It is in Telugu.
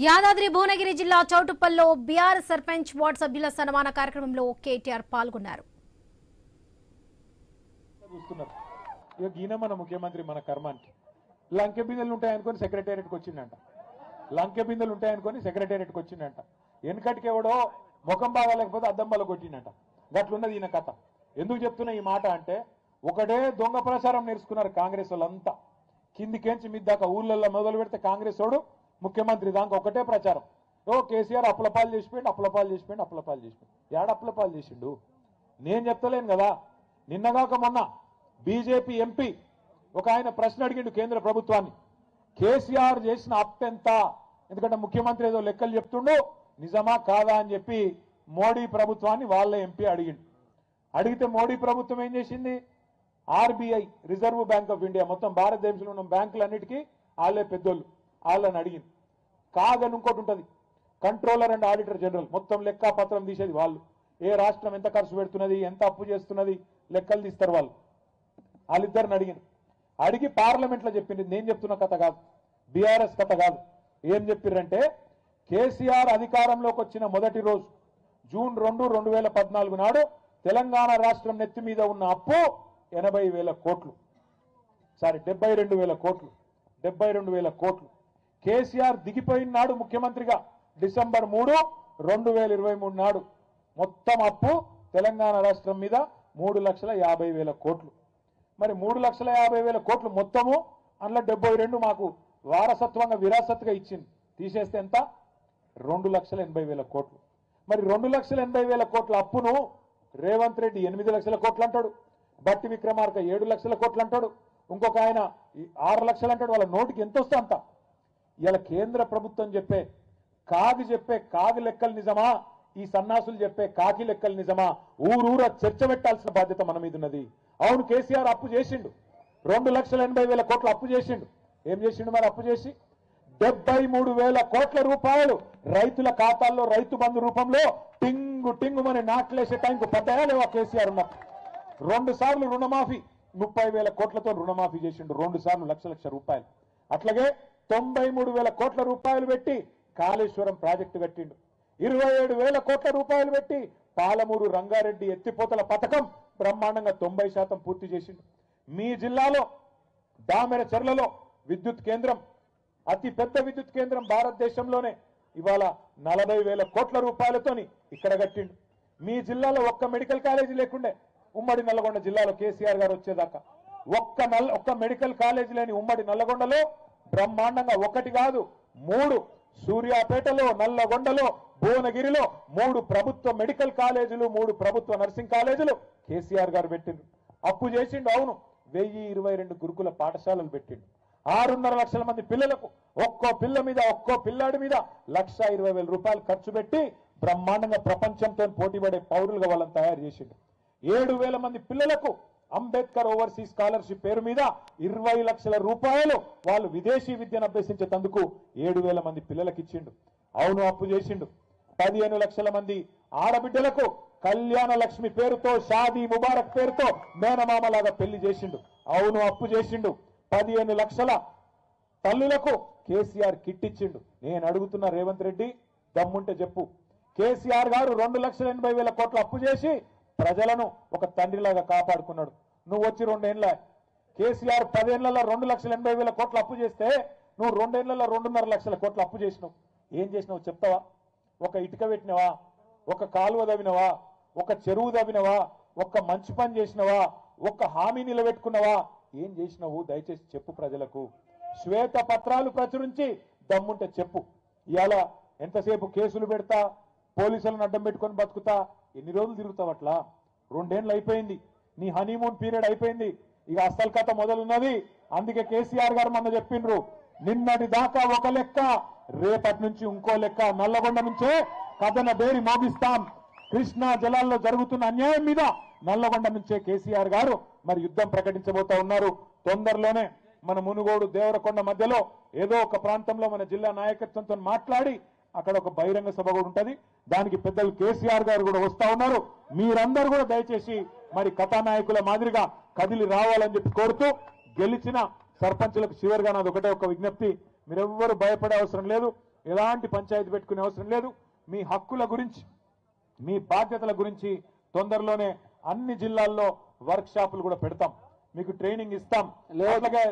యాదాద్రి భువనగిరి జిల్లా చౌటుప్పల్లో బీఆర్ఎస్ సర్పంచ్ వార్డు సభ్యుల సన్మాన కార్యక్రమంలో కేటీఆర్ పాల్గొన్నారు. మన ముఖ్యమంత్రి మన కర్మానికి లంకె బిందెలు ఉంటాయనుకొని సెక్రటేరియట్కి వచ్చిందంట. లంకె బిందెలు ఉంటాయనుకొని సెక్రటేరియట్కి వచ్చిందంట. వెనకటికి ఎవడో ముఖం బాగాలేకపోతే అద్దం బల కొట్టిందంట. గట్లున్నది ఈయన కథ. ఎందుకు చెప్తున్నా ఈ మాట అంటే, ఒకటే దొంగ ప్రచారం నేర్చుకున్నారు కాంగ్రెస్ వాళ్ళంతా. కిందికేంచి మిద్దాకా ఊళ్ళల్లో మొదలు పెడితే కాంగ్రెస్ వాడు ముఖ్యమంత్రి దాకా ఒకటే ప్రచారం. కేసీఆర్ అప్పులపాలు చేసిపోయింది, అప్పులపాలు చేసిపోయింది, అప్పులపాలు చేసిపోయింది. ఏడ అప్పులపాలు చేసిండు నేను చెప్తలేను కదా. నిన్నగాక మొన్న బీజేపీ ఎంపీ ఒక ఆయన ప్రశ్న అడిగిండు కేంద్ర ప్రభుత్వాన్ని, కేసీఆర్ చేసిన అప్పెంత, ఎందుకంటే ముఖ్యమంత్రి ఏదో లెక్కలు చెప్తుండు, నిజమా కాదా అని చెప్పి మోడీ ప్రభుత్వాన్ని వాళ్ళ ఎంపీ అడిగిండు. అడిగితే మోడీ ప్రభుత్వం ఏం చేసింది, RBI reserve bank of India మొత్తం భారతదేశంలో ఉన్న బ్యాంకులన్నిటికీ వాళ్ళే పెద్దోళ్ళు, వాళ్ళని అడిగింది. కాదని ఇంకోటి ఉంటుంది, కంట్రోలర్ అండ్ ఆడిటర్ జనరల్, మొత్తం లెక్క పత్రం తీసేది వాళ్ళు. ఏ రాష్ట్రం ఎంత ఖర్చు పెడుతున్నది, ఎంత అప్పు చేస్తున్నది లెక్కలు తీస్తారు వాళ్ళు. వాళ్ళిద్దరిని అడిగింది. అడిగి పార్లమెంట్లో చెప్పింది. నేను చెప్తున్న కథ కాదు, బీఆర్ఎస్ కథ కాదు. ఏం చెప్పిర్రంటే, కేసీఆర్ అధికారంలోకి వచ్చిన మొదటి రోజు జూన్ 2, 2014 నాడు తెలంగాణ రాష్ట్రం నెత్తి మీద ఉన్న అప్పు 80,000 కోట్లు, సారీ 72,000 కోట్లు, 72,000 కోట్లు. కేసీఆర్ దిగిపోయిన నాడు ముఖ్యమంత్రిగా డిసెంబర్ 3, 2023 నాడు మొత్తం అప్పు తెలంగాణ రాష్ట్రం మీద 3,50,000 కోట్లు. మరి 3,50,000 కోట్లు మొత్తము, అందులో 72 మాకు వారసత్వంగా విరాసత్గా ఇచ్చింది. తీసేస్తే ఎంత, 2,80,000 కోట్లు. మరి 2,80,000 కోట్ల అప్పును రేవంత్ రెడ్డి 8 లక్షల కోట్లు అంటాడు, బట్టి విక్రమార్క 7 లక్షల కోట్లు అంటాడు, ఇంకొక ఆయన 6 లక్షలు అంటాడు. వాళ్ళ నోటికి ఎంత వస్తే అంత. ఇలా కేంద్ర ప్రభుత్వం చెప్పే కాగి లెక్కలు నిజమా, ఈ సన్నాసులు చెప్పే కాకి లెక్కలు నిజమా, ఊరూర చర్చ పెట్టాల్సిన బాధ్యత మన మీద ఉన్నది. అవును, కేసీఆర్ అప్పు చేసిండు, 2,80,000 కోట్ల అప్పు చేసిండు. ఏం చేసిండు మరి అప్పు చేసి? 73,000 కోట్ల రూపాయలు రైతుల ఖాతాల్లో రైతు బంధు రూపంలో టింగు టింగు మన నాట్లేసే టైంకు పడ్డాయా లేవా కేసీఆర్ ఉన్నప్పుడు? 2 సార్లు రుణమాఫీ, 30,000 కోట్లతో రుణమాఫీ చేసిండు, 2 సార్లు లక్ష రూపాయలు. అట్లాగే 93,000 కోట్ల రూపాయలు పెట్టి కాళేశ్వరం ప్రాజెక్టు కట్టిండు. 27,000 కోట్ల రూపాయలు పెట్టి పాలమూరు రంగారెడ్డి ఎత్తిపోతల పథకం బ్రహ్మాండంగా 90% పూర్తి చేసిండు. మీ జిల్లాలో దామెర చెర్లలో విద్యుత్ కేంద్రం, అతి పెద్ద విద్యుత్ కేంద్రం భారతదేశంలోనే, ఇవాళ 40,000 కోట్ల రూపాయలతోని ఇక్కడ కట్టిండు. మీ జిల్లాలో ఒక్క మెడికల్ కాలేజీ లేకుండే, ఉమ్మడి నల్లగొండ జిల్లాలో కేసీఆర్ గారు వచ్చేదాకా ఒక్క మెడికల్ కాలేజీ లేని ఉమ్మడి నల్లగొండలో బ్రహ్మాండంగా 1 కాదు 3, సూర్యాపేటలో, నల్లగొండలో, భువనగిరిలో 3 ప్రభుత్వ మెడికల్ కాలేజీలు, 3 ప్రభుత్వ నర్సింగ్ కాలేజీలు కేసీఆర్ గారు పెట్టిండు. అప్పు చేసిండు. అవును, 1,022 గురుకుల పాఠశాలలు పెట్టిండు. 6.5 లక్షల మంది పిల్లలకు ఒక్కో పిల్లాడి మీద 1,20,000 రూపాయలు ఖర్చు పెట్టి బ్రహ్మాండంగా ప్రపంచంతో పోటీపడే పౌరులుగా వాళ్ళని తయారు చేసిండు. 7,000 మంది పిల్లలకు అంబేద్కర్ ఓవర్సీస్ స్కాలర్షిప్ పేరు మీద 20 లక్షల రూపాయలు వాళ్ళు విదేశీ విద్యను అభ్యసించేందుకు 7,000 మంది పిల్లలకు ఇచ్చిండు. అవును, అప్పు చేసిండు. 15 లక్షల మంది ఆడబిడ్డలకు కళ్యాణ లక్ష్మి పేరుతో, షాదీ ముబారక్ పేరుతో మేనమామలాగా పెళ్లి చేసిండు. అవును, అప్పు చేసిండు. 15 లక్షల తల్లులకు కేసీఆర్ కిట్ ఇచ్చిండు. నేను అడుగుతున్న రేవంత్ రెడ్డి, దమ్ముంటే చెప్పు, కేసీఆర్ గారు 2,80,000 కోట్ల అప్పు చేసి ప్రజలను ఒక తండ్రిలాగా కాపాడుకున్నాడు. నువ్వు వచ్చి 2 ఏళ్ళ, కేసీఆర్ 10 ఏళ్లలో 2,80,000 కోట్ల అప్పు చేస్తే నువ్వు 2 ఏళ్లలో 2.5 లక్షల కోట్ల అప్పు చేసినావు. ఏం చేసినావు చెప్తావా? ఒక ఇటుక పెట్టినవా, ఒక కాలువ దవ్వినవా, ఒక చెరువు దవ్వినవా, ఒక మంచి పని చేసినవా, ఒక హామీ నిలబెట్టుకున్నావా? ఏం చేసినావు దయచేసి చెప్పు ప్రజలకు. శ్వేత పత్రాలు ప్రచురించి దమ్ముంటే చెప్పు. ఇవాళ ఎంతసేపు కేసులు పెడతా, పోలీసులను అడ్డం పెట్టుకొని బతుకుతా, ఎన్ని రోజులు తిరుగుతావు అట్లా? 2 ఏళ్ళు అయిపోయింది, నీ హనీమూన్ పీరియడ్ అయిపోయింది, ఇక అసలు కథ మొదలున్నది. అందుకే కేసీఆర్ గారు మొన్న చెప్పిండ్రు, నిన్నటి దాకా ఒక లెక్క, రేపటి నుంచి ఇంకో లెక్క. నల్లగొండ నుంచే కథన బేరి మోగిస్తాం. కృష్ణా జలాల్లో జరుగుతున్న అన్యాయం మీద నల్లగొండ నుంచే కేసీఆర్ గారు మరి యుద్ధం ప్రకటించబోతా ఉన్నారు. తొందరలోనే మన మునుగోడు దేవరకొండ మధ్యలో ఏదో ఒక ప్రాంతంలో మన జిల్లా నాయకత్వంతో మాట్లాడి అక్కడ ఒక బహిరంగ సభ కూడా ఉంటది. దానికి పెద్దలు కేసీఆర్ గారు కూడా వస్తా ఉన్నారు. మీరందరూ కూడా దయచేసి మరి కథానాయకుల మాదిరిగా కదిలి రావాలని చెప్పి కోరుతూ, గెలిచిన సర్పంచులకు చివరిగా నాది ఒకటే ఒక విజ్ఞప్తి, మీరెవ్వరూ భయపడే అవసరం లేదు. ఎలాంటి పంచాయతీ పెట్టుకునే అవసరం లేదు. మీ హక్కుల గురించి, మీ బాధ్యతల గురించి తొందరలోనే అన్ని జిల్లాల్లో వర్క్ షాపులు కూడా పెడతాం, మీకు ట్రైనింగ్ ఇస్తాం. అట్లాగే